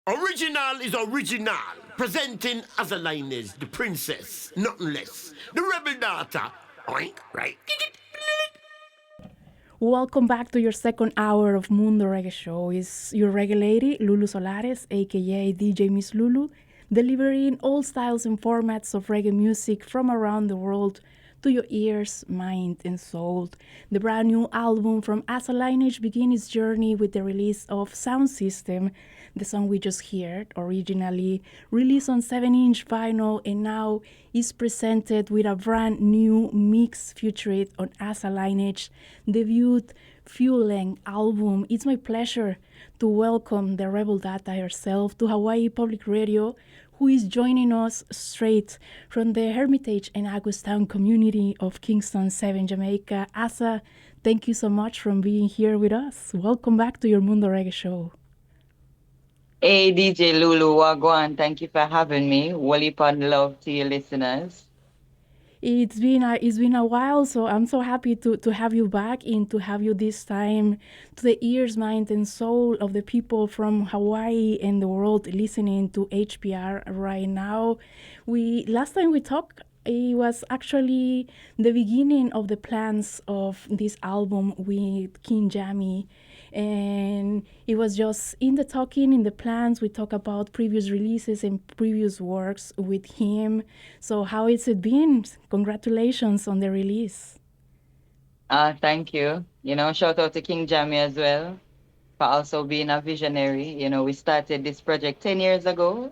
Original is original. Presenting as a Lineage, the princess, nothing less. The rebel daughter. Oink, right? Welcome back to your second hour of Mundo Reggae Show. It's your reggae lady, Lulú Solares, aka DJ Miss Lulu, delivering all styles and formats of reggae music from around the world to your ears, mind, and soul. The brand new album from As a Lineage begins its journey with the release of Sound System, the song we just heard, originally released on 7-inch vinyl, and now is presented with a brand new mix featured on As a Lineage debut full-length album. It's my pleasure to welcome the Rebel Daawta herself to Hawaiʻi Public Radio, who is joining us straight from the Hermitage and Augustown community of Kingston 7, Jamaica. Asa, thank you so much for being here with us. Welcome back to your Mundo Reggae Show. Hey, DJ Lulu, Wagwan, thank you for having me. Wally Pod love to your listeners. It's been a while, so I'm so happy to have you back and to have you this time to the ears, mind, and soul of the people from Hawaii and the world listening to HPR right now. Last time we talked, it was actually the beginning of the plans of this album with King Jammy. And it was just in the talking, in the plans, we talk about previous releases and previous works with him. So how has it been? Congratulations on the release. Thank you. Shout out to King Jammy as well for also being a visionary. We started this project 10 years ago.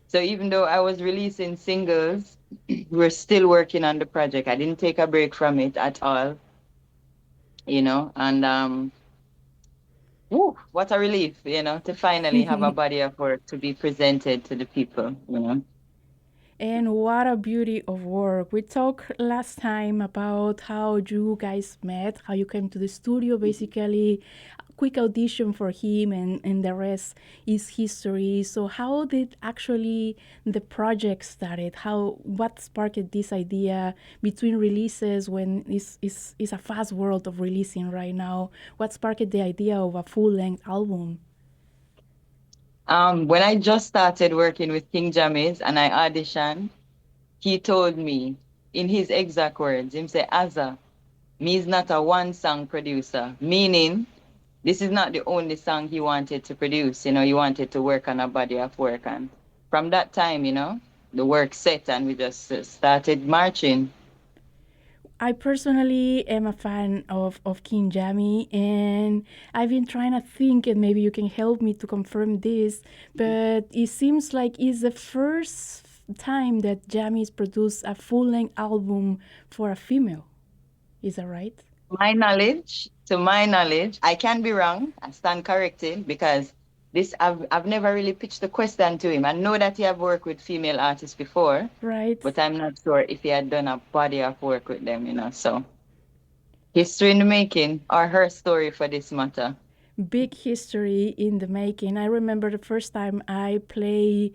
So even though I was releasing singles, we're still working on the project. I didn't take a break from it at all. And woo, what a relief, to finally have a body of work to be presented to the people, And what a beauty of work. We talked last time about how you guys met, how you came to the studio, basically a quick audition for him, and the rest is history. So how did actually the project started? What sparked this idea between releases when it's a fast world of releasing right now? What sparked the idea of a full-length album? When I just started working with King Jammies and I auditioned, he told me in his exact words, him say, Azza, me is not a one-song producer, meaning this is not the only song he wanted to produce. He wanted to work on a body of work. And from that time, the work set and we just started marching. I personally am a fan of King Jammy, and I've been trying to think, and maybe you can help me to confirm this, but it seems like it's the first time that Jammy's produced a full-length album for a female. Is that right? To my knowledge, I can be wrong. I stand corrected because I've never really pitched the question to him. I know that he have worked with female artists before, right? But I'm not sure if he had done a body of work with them, So history in the making, or her story for this matter. Big history in the making. I remember the first time I play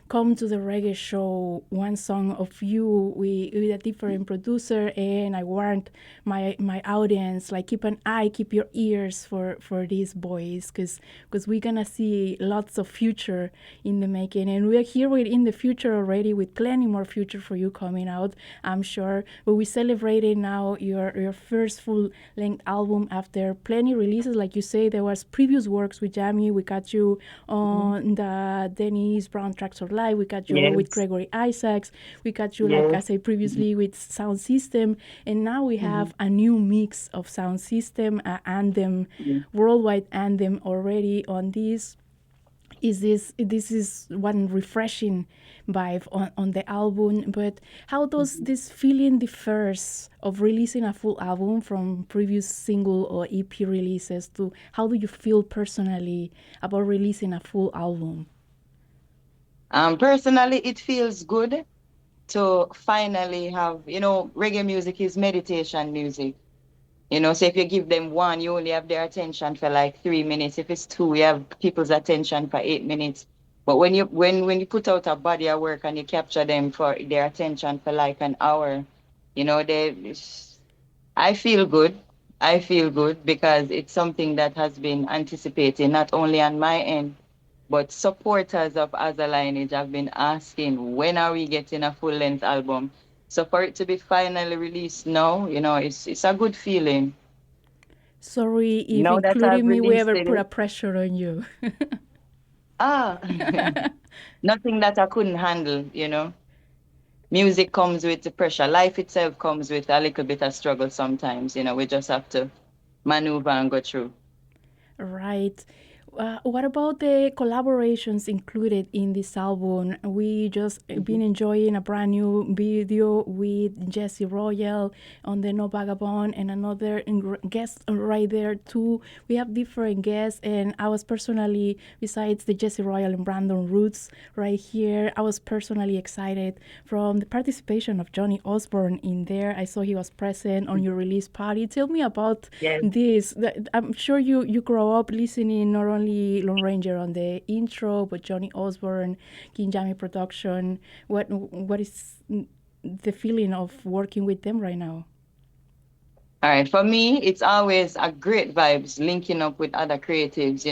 Come to the Reggae Show, one song of you with a different producer, and I warned my audience, like, keep your ears for these boys, because we're gonna see lots of future in the making, and we're here in the future already with plenty more future for you coming out, I'm sure. But we celebrated now your first full-length album after plenty releases. Like you say, there was previous works with Jammy. We got you on the Dennis Brown Tracks of Life. We got you with Gregory Isaacs. We got you, like I said previously, with Sound System. And now we have a new mix of Sound System, anthem, worldwide anthem already on this. This is one refreshing vibe on the album. But how does this feeling differs of releasing a full album from previous single or EP releases to how do you feel personally about releasing a full album? Personally, it feels good to finally have, reggae music is meditation music. So if you give them one, you only have their attention for like 3 minutes. If it's two, you have people's attention for 8 minutes. But when you put out a body of work and you capture them for their attention for like an hour, I feel good. I feel good because it's something that has been anticipated, not only on my end, But supporters of As a Lineage have been asking, when are we getting a full-length album? So for it to be finally released now, it's a good feeling. Sorry if Now that I've including me, we released ever put a it, pressure on you. ah, nothing that I couldn't handle. Music comes with the pressure. Life itself comes with a little bit of struggle sometimes. We just have to maneuver and go through. Right. What about the collaborations included in this album? We just been enjoying a brand new video with Jesse Royal on the No Vagabond and another guest right there too. We have different guests, and I was personally, besides the Jesse Royal and Brandon Roots right here, I was personally excited from the participation of Johnny Osborne in there. I saw he was present on your release party. Tell me about Yes. this. I'm sure you grow up listening not only Lone Ranger on the intro, but Johnny Osborne, King Jammy production. What is the feeling of working with them right now? All right. For me, it's always a great vibes linking up with other creatives,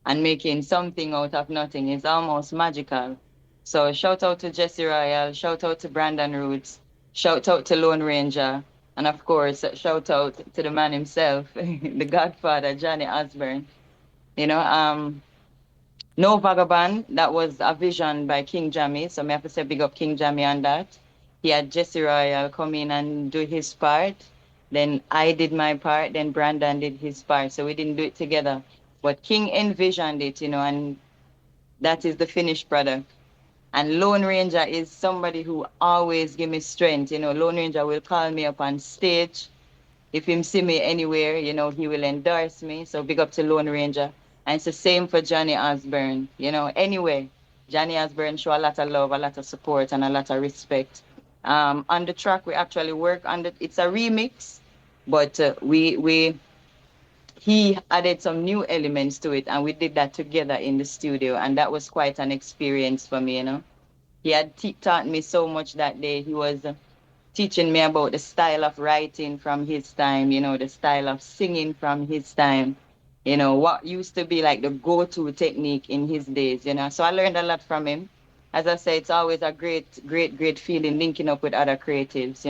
and making something out of nothing. It's almost magical. So shout out to Jesse Royal, shout out to Brandon Roots, shout out to Lone Ranger, and of course, shout out to the man himself, the Godfather, Johnny Osborne. No Vagabond, that was a vision by King Jammy. So I have to say big up King Jammy on that. He had Jesse Royal come in and do his part. Then I did my part. Then Brandon did his part. So we didn't do it together. But King envisioned it, and that is the finished product. And Lone Ranger is somebody who always give me strength. Lone Ranger will call me up on stage. If him see me anywhere, he will endorse me. So big up to Lone Ranger. And it's the same for Johnny Osborne. Anyway, Johnny Osborne show a lot of love, a lot of support, and a lot of respect. On the track, we actually work on it's a remix, but he added some new elements to it, and we did that together in the studio, and that was quite an experience for me. He had taught me so much that day. He was teaching me about the style of writing from his time, the style of singing from his time. What used to be like the go-to technique in his days, So I learned a lot from him. As I say, it's always a great feeling linking up with other creatives.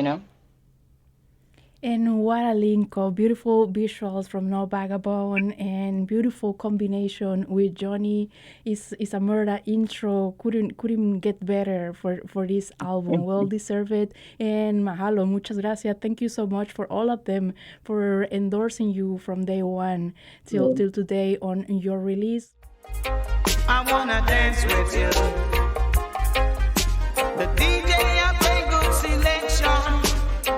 And what a link of beautiful visuals from No Vagabond and beautiful combination with Johnny is a murder intro. Couldn't get better for this album. Well deserved. And mahalo, muchas gracias. Thank you so much for all of them for endorsing you from day one till today on your release. I wanna dance with you. The DJ I play good selection.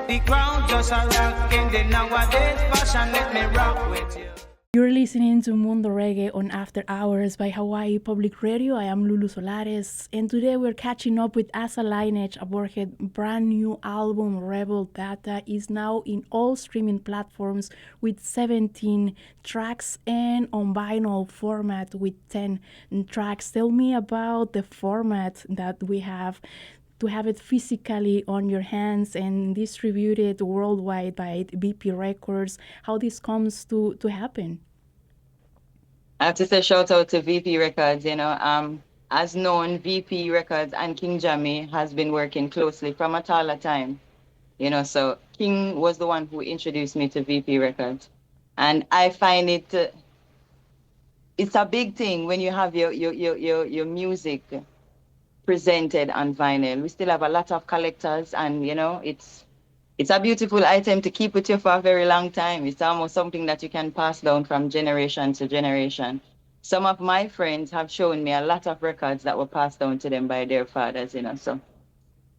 The crowd just a rockin' the nowadays fashion. Let me rock with you. You're listening to Mundo Reggae on After Hours by Hawaiʻi Public Radio. I am Lulú Solares, and today we're catching up with As a Lineage. Our brand new album, Rebel Daawta, is now in all streaming platforms with 17 tracks and on vinyl format with 10 tracks. Tell me about the format that we have to have it physically on your hands and distributed worldwide by VP Records, how this comes to happen. I have to say shout out to VP Records, as known, VP Records and King Jammy has been working closely from a taller time, so King was the one who introduced me to VP Records. And I find it's a big thing when you have your music presented on vinyl. We still have a lot of collectors, and it's a beautiful item to keep with you for a very long time. It's almost something that you can pass down from generation to generation. Some of my friends have shown me a lot of records that were passed down to them by their fathers, so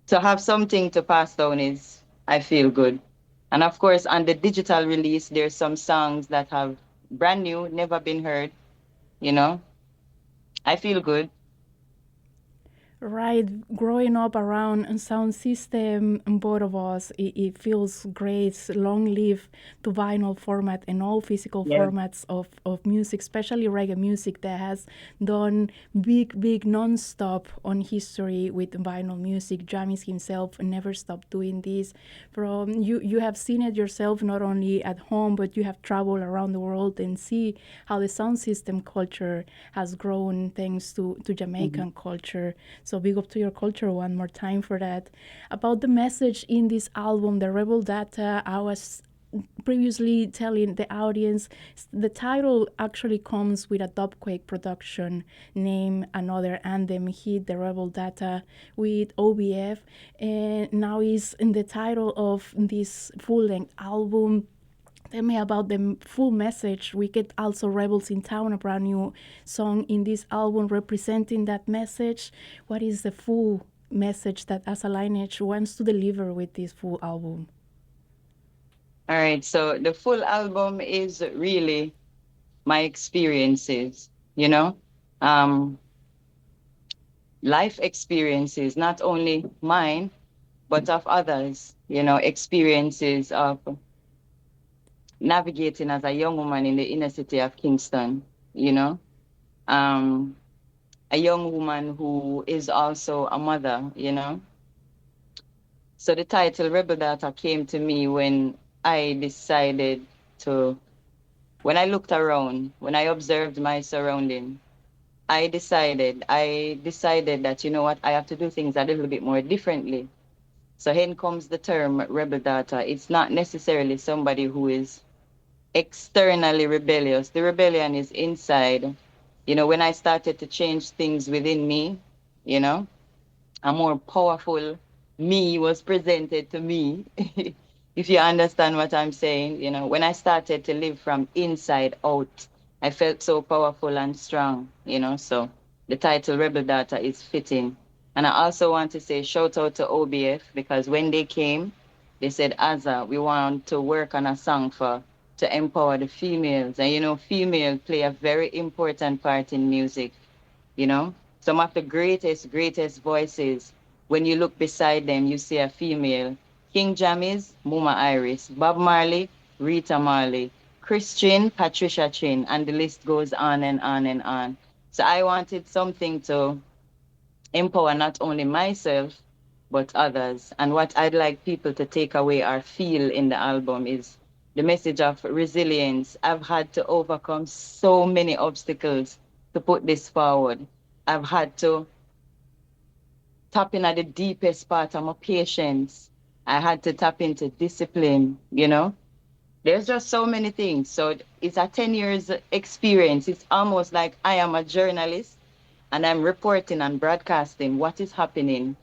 to have something to pass down I feel good. And of course, on the digital release, there's some songs that have brand new, never been heard, I feel good. Right, growing up around a sound system, both of us, it feels great. Long live to vinyl format and all physical Yeah. formats of music, especially reggae music that has done big non-stop on history with vinyl music. Jamis himself never stopped doing this. From you have seen it yourself, not only at home, but you have traveled around the world and see how the sound system culture has grown thanks to Jamaican culture. So big up to your culture one more time for that. About the message in this album, the Rebel Data, I was previously telling the audience the title actually comes with a Dubquake production name, another anthem hit, the Rebel Data with OBF, and now is in the title of this full-length album. Tell me about the full message. We get also Rebels in Town, a brand new song in this album representing that message. What is the full message that As a Lineage wants to deliver with this full album? All right, so the full album is really my experiences, you know, um, life experiences, not only mine, but of others, you know, experiences of navigating as a young woman in the inner city of Kingston, you know, um, a young woman who is also a mother, you know. So the title Rebel Data came to me when I decided to, when I looked around, when I observed my surrounding, I decided that, you know what, I have to do things a little bit more differently. So here comes the term Rebel Data. It's not necessarily somebody who is externally rebellious. The rebellion is inside. You know, when I started to change things within me, you know, a more powerful me was presented to me. If you understand what I'm saying, you know, when I started to live from inside out, I felt so powerful and strong, you know, so the title Rebel Data is fitting. And I also want to say shout out to OBF because when they came, they said, Azza, we want to work on a song to empower the females. And, you know, females play a very important part in music, you know. Some of the greatest voices, when you look beside them, you see a female. King Jammy's Muma Iris, Bob Marley, Rita Marley, Christian, Patricia Chin, and the list goes on and on and on. So I wanted something to empower not only myself, but others. And what I'd like people to take away or feel in the album is the message of resilience. I've had to overcome so many obstacles to put this forward. I've had to tap in at the deepest part of my patience. I had to tap into discipline, you know. There's just so many things. So it's a 10 years experience. It's almost like I am a journalist and I'm reporting and broadcasting what is happening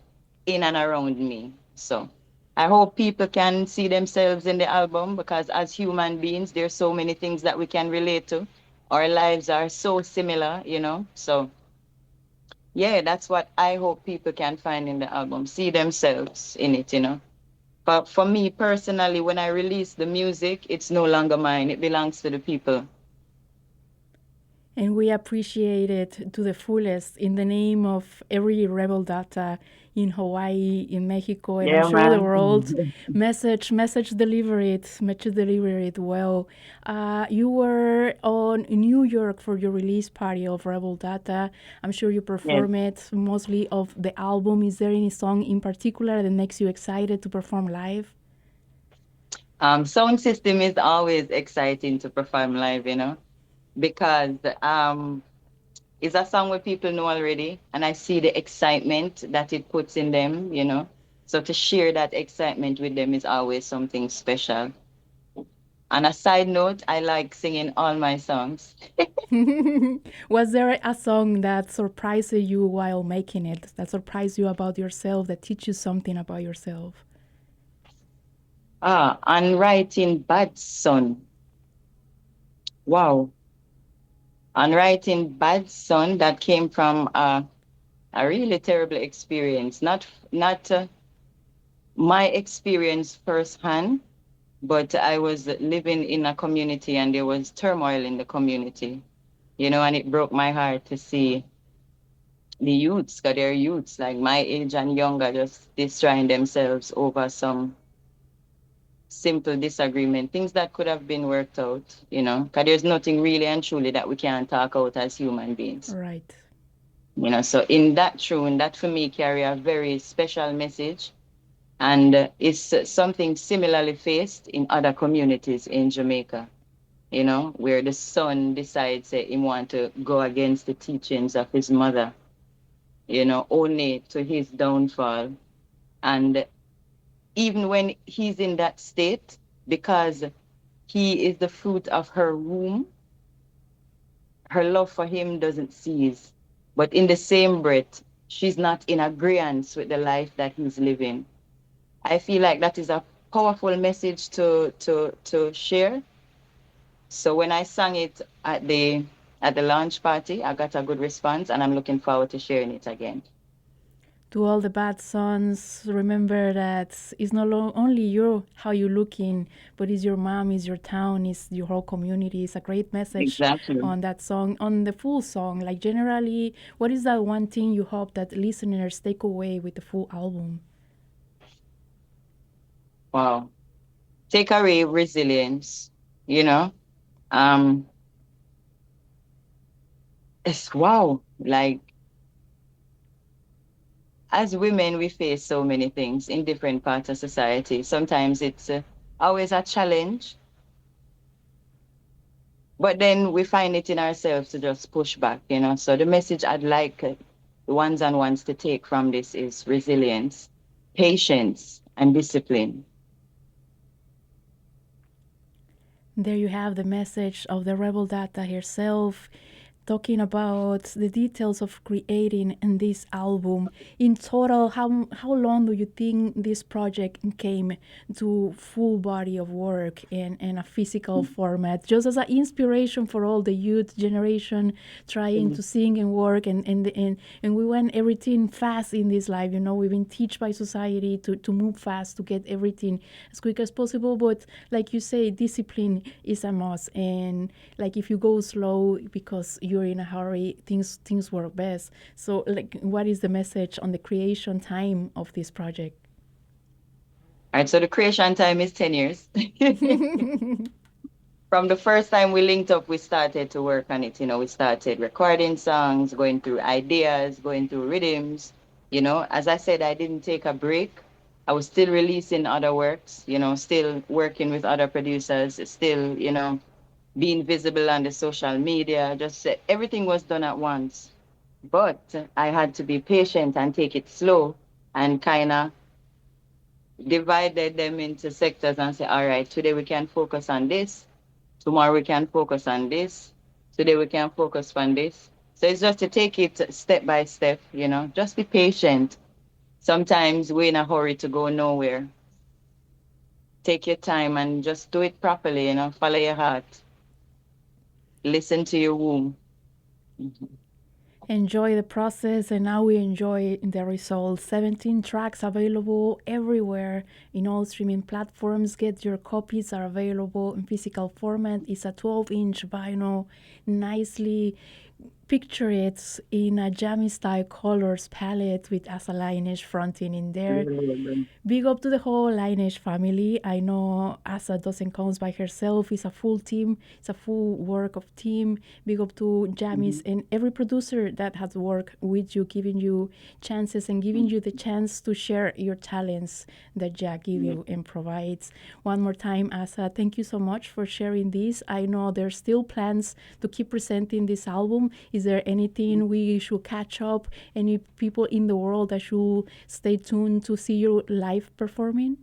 in and around me. So I hope people can see themselves in the album because as human beings, there's so many things that we can relate to. Our lives are so similar, you know. So yeah, that's what I hope people can find in the album, see themselves in it, you know. But for me personally, when I release the music, it's no longer mine. It belongs to the people. And we appreciate it to the fullest in the name of every Rebel Data in Hawaii, in Mexico, and Yeah, I'm sure the man. world. Message deliver it well. You were on New York for your release party of Rebel Data. I'm sure you Yes. perform it mostly of the album. Is there any song in particular that makes you excited to perform live? Sound system is always exciting to perform live, you know, because it's a song where people know already, and I see the excitement that it puts in them, you know. So to share that excitement with them is always something special. On a side note, I like singing all my songs. Was there a song that surprised you while making it, that surprised you about yourself, that teaches you something about yourself? And writing Bad Son. Wow. And writing Bad Son, that came from a really terrible experience. Not my experience firsthand, but I was living in a community and there was turmoil in the community, you know, and it broke my heart to see the youths, because they're youths, like my age and younger, just destroying themselves over some simple disagreement, things that could have been worked out, because there's nothing really and truly that we can't talk out as human beings. Right. So in that tune, that for me carry a very special message, and it's something similarly faced in other communities in Jamaica, where the son decides that he want to go against the teachings of his mother, only to his downfall. And even when he's in that state, because he is the fruit of her womb, her love for him doesn't cease. But in the same breath, she's not in agreement with the life that he's living. I feel like that is a powerful message to share. So when I sang it at the launch party, I got a good response, and I'm looking forward to sharing it again. To all the bad sons, remember that it's not only how you're looking, but it's your mom, it's your town, it's your whole community. It's a great message on that song, on the full song. Like generally, what is that one thing you hope that listeners take away with the full album? Wow. Take away resilience, it's wow. Like, as women, we face so many things in different parts of society. Sometimes it's always a challenge, but then we find it in ourselves to just push back, So the message I'd like the ones and ones to take from this is resilience, patience, and discipline. There you have the message of the Rebel Daawta herself, talking about the details of creating in this album. In total, how long do you think this project came to full body of work in a physical format, just as an inspiration for all the youth generation trying to sing and work, and we want everything fast in this life. We've been taught by society to move fast, to get everything as quick as possible, but like you say, discipline is a must, and like if you go slow because you're in a hurry, things work best. So like, what is the message on the creation time of this project? All right, so the creation time is 10 years. From the first time we linked up, we started to work on it. We started recording songs, going through ideas, going through rhythms. As I said, I didn't take a break. I was still releasing other works, still working with other producers, still, being visible on the social media. Just everything was done at once. But I had to be patient and take it slow, and kind of divided them into sectors and say, all right, today we can focus on this. Tomorrow we can focus on this. Today we can focus on this. So it's just to take it step by step, just be patient. Sometimes we're in a hurry to go nowhere. Take your time and just do it properly, follow your heart. Listen to your womb. Enjoy the process, and now we enjoy the results. 17 tracks available everywhere in all streaming platforms. Get your copies, are available in physical format. It's a 12-inch vinyl, nicely picture it in a jammy style colors palette with Asa Lineage fronting in there. Big up to the whole Lineage family. I know Asa doesn't come by herself. It's a full team. It's a full work of team. Big up to Jammies and every producer that has worked with you, giving you chances and giving you the chance to share your talents that Jack gives you and provides. One more time, Asa, thank you so much for sharing this. I know there's still plans to keep presenting this album. Is there anything we should catch up? Any people in the world that should stay tuned to see you live performing?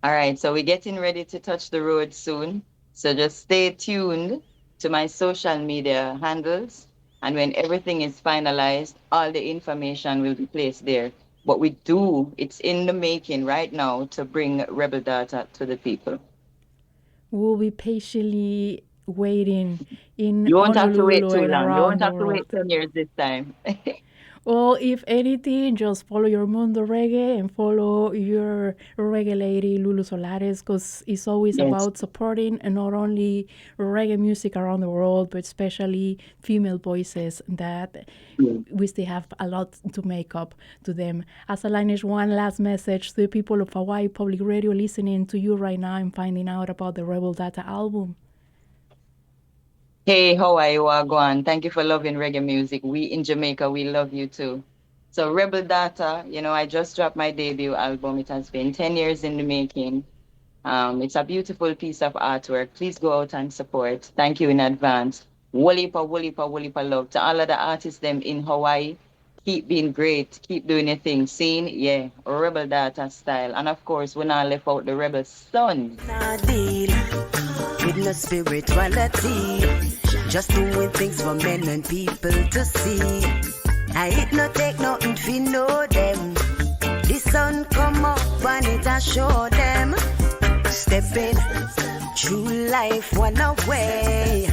All right, so we're getting ready to touch the road soon. So just stay tuned to my social media handles. And when everything is finalized, all the information will be placed there. But it's in the making right now to bring Rebel Daawta to the people. We'll be patiently waiting in You won't have to wait Honolulu too and long. You around won't the have to world. wait 10 years this time. Well, if anything, just follow your Mundo Reggae and follow your reggae lady, Lulú Solares, because it's always about supporting and not only reggae music around the world, but especially female voices that we still have a lot to make up to them. As a Lineage, one last message to the people of Hawaiʻi Public Radio listening to you right now and finding out about the Rebel Daawta album. Hey, Hawaii Wagwan. Thank you for loving reggae music. We in Jamaica, we love you too. So Rebel Daawta, I just dropped my debut album. It has been 10 years in the making. It's a beautiful piece of artwork. Please go out and support. Thank you in advance. Wolipa love to all of the artists them in Hawaii. Keep being great. Keep doing your thing. Scene, yeah, Rebel Daawta style. And of course, we not left out the Rebel Son. With no spirituality, just doing things for men and people to see. I no take nothing to know them. The sun come up and it a show them. Stepping through life one away.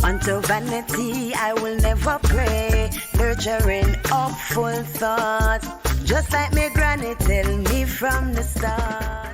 Unto vanity I will never pray. Nurturing up full thoughts, just like me granny tell me from the start.